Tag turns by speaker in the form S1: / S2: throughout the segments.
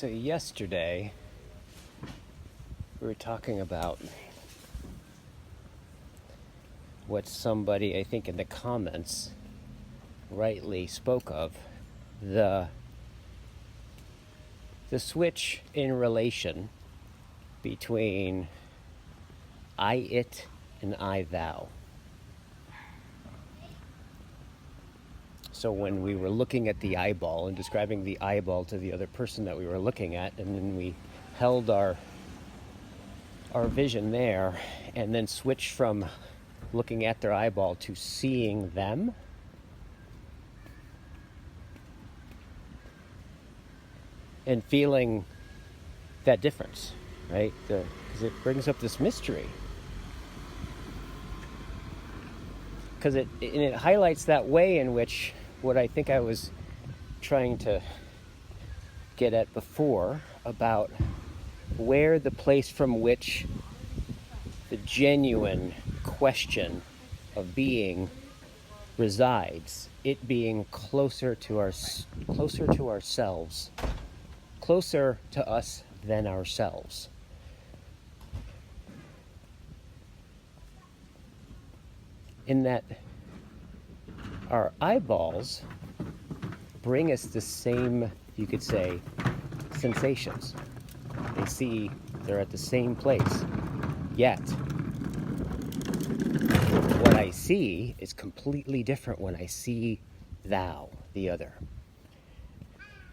S1: So yesterday, we were talking about what somebody, I think in the comments, rightly spoke of, the switch in relation between I, it, and I, thou. So when we were looking at the eyeball and describing the eyeball to the other person that we were looking at, and then we held our vision there and then switched from looking at their eyeball to seeing them, and feeling that difference, right? Because it brings up this mystery. Because it highlights that way in which what I think I was trying to get at before about where the place from which the genuine question of being resides, it being closer to ourselves, closer to us than ourselves. In that our eyeballs bring us the same, you could say, sensations. They're at the same place. Yet, what I see is completely different when I see thou, the other.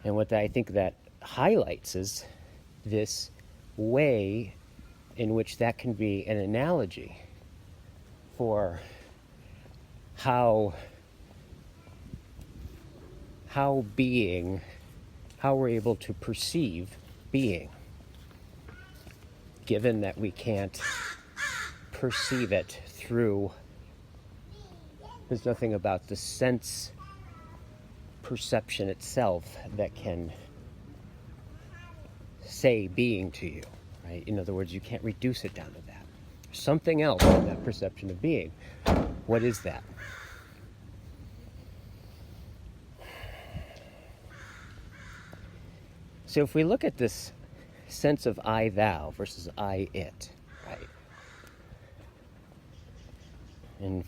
S1: And what I think that highlights is this way in which that can be an analogy for how we're able to perceive being, given that we can't perceive it through, there's nothing about the sense perception itself that can say being to you, right? In other words, you can't reduce it down to that. There's something else in that perception of being. What is that? So if we look at this sense of I, thou versus I, it, right? And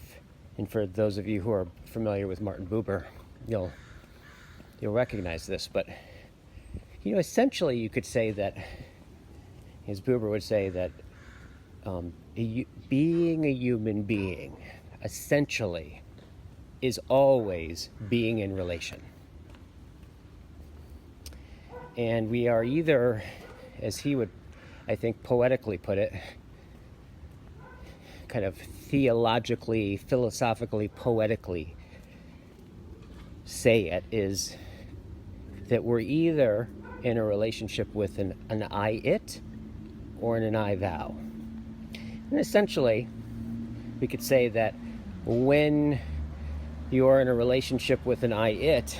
S1: for those of you who are familiar with Martin Buber, you'll recognize this. But essentially, you could say that, as Buber would say, that being a human being essentially is always being in relation. And we are either, as he would, I think, poetically put it, kind of theologically, philosophically, poetically say it, is that we're either in a relationship with an I-it or an I-thou. And essentially, we could say that when you're in a relationship with an I-it,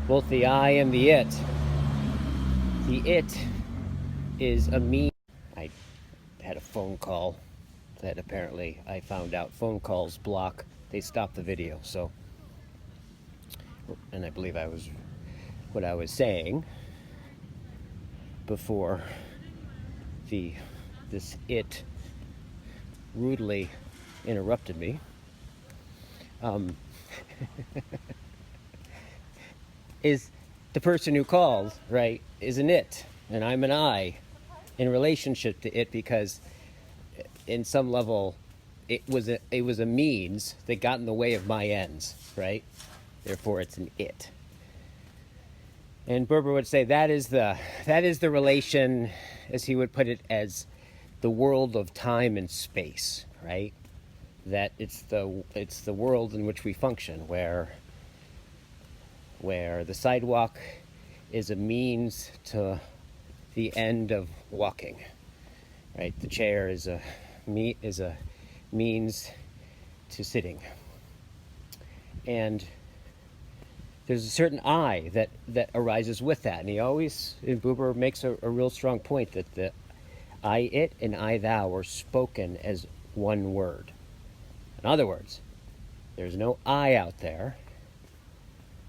S1: both the I and the it is a me. I had a phone call that apparently I found out phone calls block, they stop the video, so, and I believe what I was saying before this it rudely interrupted me. Is the person who calls, right, is an it, and I'm an I in relationship to it, because in some level it was a means that got in the way of my ends, right? Therefore it's an it. And Buber would say that is the relation, as he would put it, as the world of time and space, right? That it's the world in which we function, where the sidewalk is a means to the end of walking, right? The chair is a means to sitting. And there's a certain I that arises with that. And Buber makes a real strong point that the I, it, and I, thou are spoken as one word. In other words, there's no I out there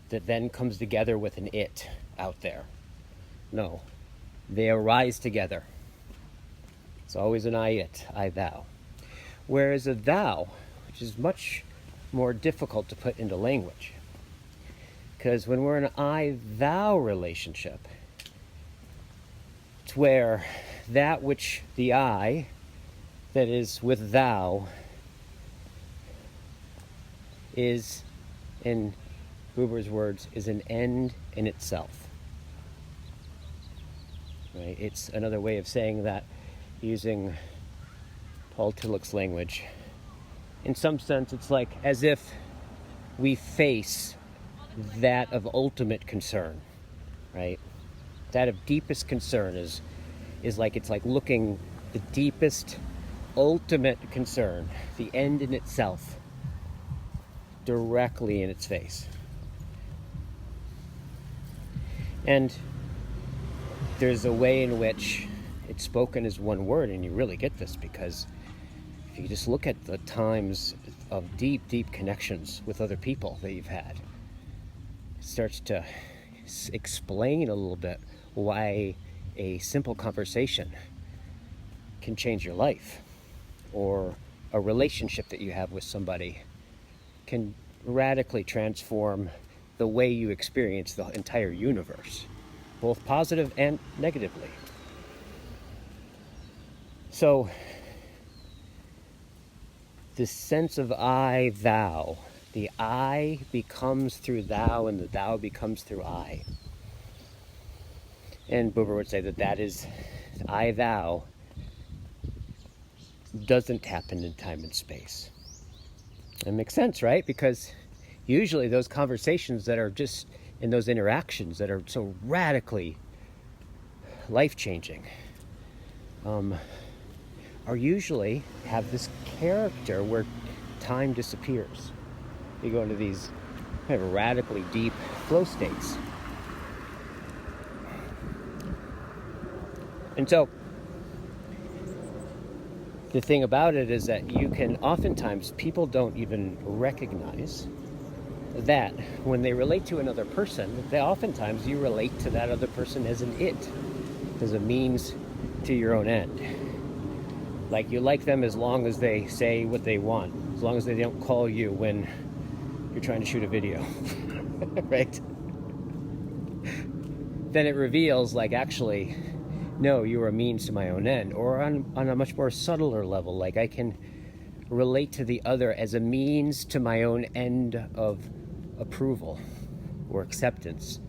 S1: that then comes together with an it out there. No, They arise together. It's always an I it, I thou. Whereas a thou, which is much more difficult to put into language, because when we're in an I thou relationship, it's where that which the I that is with thou is, in Buber's words, is an end in itself. Right? It's another way of saying that, using Paul Tillich's language. In some sense, it's like as if we face that of ultimate concern, right? That of deepest concern is like, it's like looking the deepest, ultimate concern, the end in itself, directly in its face. And there's a way in which it's spoken as one word, and you really get this because if you just look at the times of deep, deep connections with other people that you've had, it starts to explain a little bit why a simple conversation can change your life, or a relationship that you have with somebody can radically transform the way you experience the entire universe, both positive and negatively. So, this sense of I, thou, the I becomes through thou, and the thou becomes through I. And Buber would say that is I, thou, doesn't happen in time and space. It makes sense, right? Because usually those conversations that are just in those interactions that are so radically life-changing are usually have this character where time disappears. You go into these kind of radically deep flow states. And so the thing about it is that you can oftentimes, people don't even recognize that when they relate to another person, they oftentimes you relate to that other person as an it, as a means to your own end. Like you like them as long as they say what they want, as long as they don't call you when you're trying to shoot a video, right? Then it reveals, like, actually, no, you are a means to my own end. Or on a much more subtler level, like I can relate to the other as a means to my own end of approval or acceptance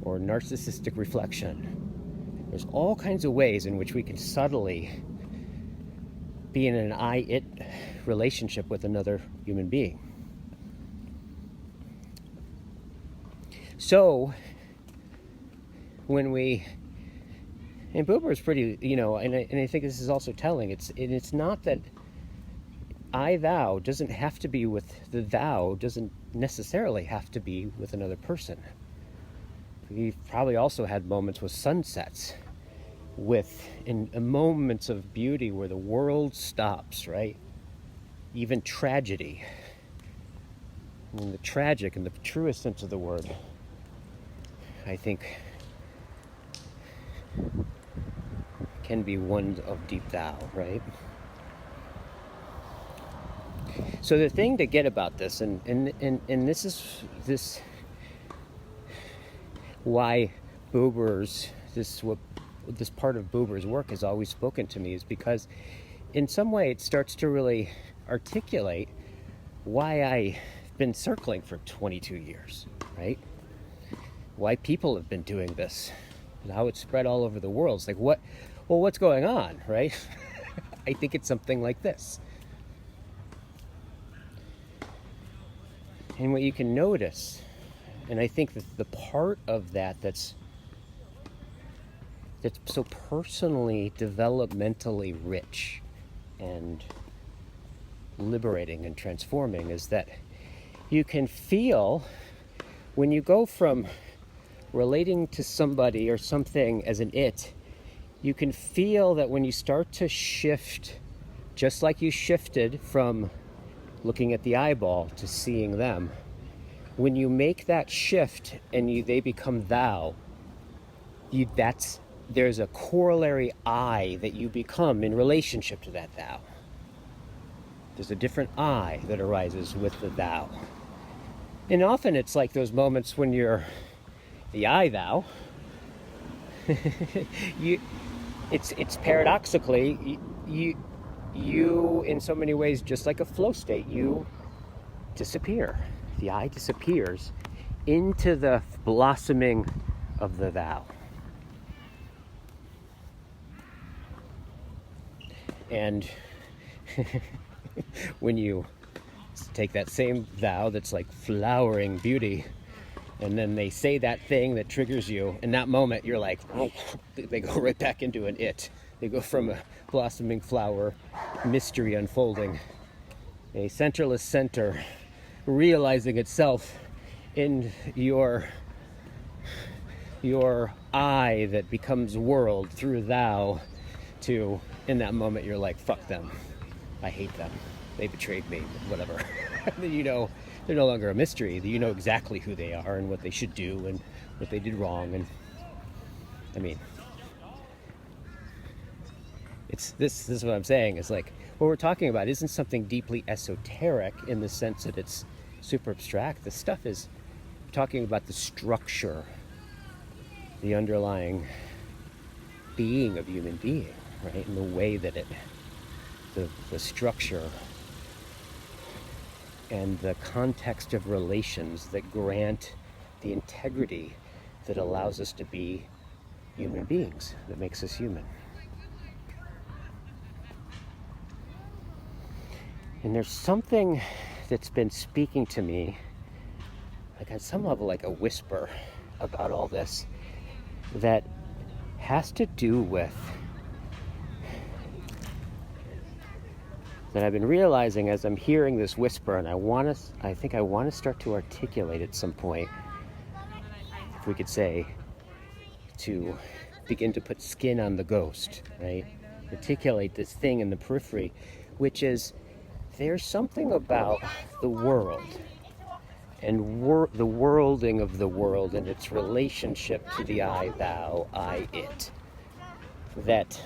S1: or narcissistic reflection. There's all kinds of ways in which we can subtly be in an I-it relationship with another human being. So, when we, and Buber is pretty, and I think this is also telling, it's not that I, thou doesn't have to be with, the thou doesn't necessarily have to be with another person. We've probably also had moments with sunsets, in moments of beauty where the world stops, right? Even tragedy. I mean, the tragic in the truest sense of the word, I think, can be one of deep thou, right? So the thing to get about this, and this is why this part of Buber's work has always spoken to me, is because in some way it starts to really articulate why I've been circling for 22 years, right? Why people have been doing this and how it's spread all over the world. It's like, what's going on, right? I think it's something like this. And what you can notice, and I think that the part of that's so personally, developmentally rich and liberating and transforming, is that you can feel when you go from relating to somebody or something as an it, you can feel that when you start to shift, just like you shifted from looking at the eyeball to seeing them, when you make that shift and they become thou, there's a corollary I that you become in relationship to that thou. There's a different I that arises with the thou. And often it's like those moments when you're the I thou. It's paradoxically, you in so many ways, just like a flow state, you disappear. The I disappears into the blossoming of the thou. And when you take that same thou that's like flowering beauty, and then they say that thing that triggers you, in that moment you're like, oh, they go right back into an it. They go from a blossoming flower, mystery unfolding, a centerless center realizing itself in your I that becomes world through thou, to, in that moment you're like, fuck them, I hate them, they betrayed me, whatever. You know, they're no longer a mystery. You know exactly who they are and what they should do and what they did wrong. And I mean, it's this is what I'm saying, is like what we're talking about isn't something deeply esoteric in the sense that it's super abstract. This stuff is talking about the structure, the underlying being of human being, right? And the way that the structure and the context of relations that grant the integrity that allows us to be human beings, that makes us human. And there's something that's been speaking to me, like on some level like a whisper about all this, that has to do with, that I've been realizing as I'm hearing this whisper, and I think I want to start to articulate at some point, if we could say, to begin to put skin on the ghost, right? Articulate this thing in the periphery, which is, there's something about the world and the worlding of the world and its relationship to the I, thou, I, it, that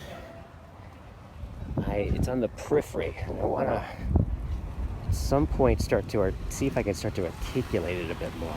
S1: it's on the periphery, and I want to at some point start to see if I can start to articulate it a bit more.